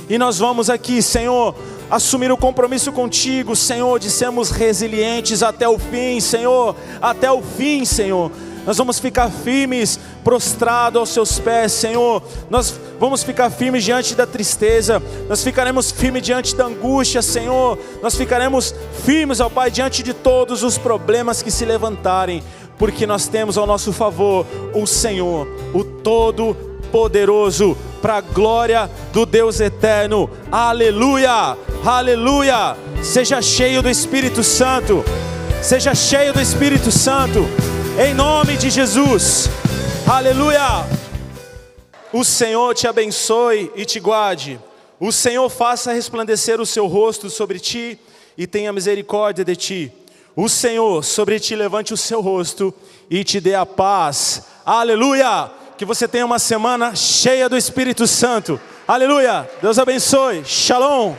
E nós vamos aqui, Senhor, assumir o compromisso contigo, Senhor, de sermos resilientes até o fim, Senhor, até o fim, Senhor. Nós vamos ficar firmes, prostrados aos seus pés, Senhor. Nós vamos ficar firmes diante da tristeza. Nós ficaremos firmes diante da angústia, Senhor. Nós ficaremos firmes, ó Pai, diante de todos os problemas que se levantarem. Porque nós temos ao nosso favor o Senhor, o Todo-Poderoso, para a glória do Deus Eterno. Aleluia, aleluia. Seja cheio do Espírito Santo. Seja cheio do Espírito Santo. Em nome de Jesus, aleluia. O Senhor te abençoe e te guarde. O Senhor faça resplandecer o seu rosto sobre ti e tenha misericórdia de ti. O Senhor sobre ti levante o seu rosto e te dê a paz. Aleluia. Que você tenha uma semana cheia do Espírito Santo. Aleluia. Deus abençoe. Shalom.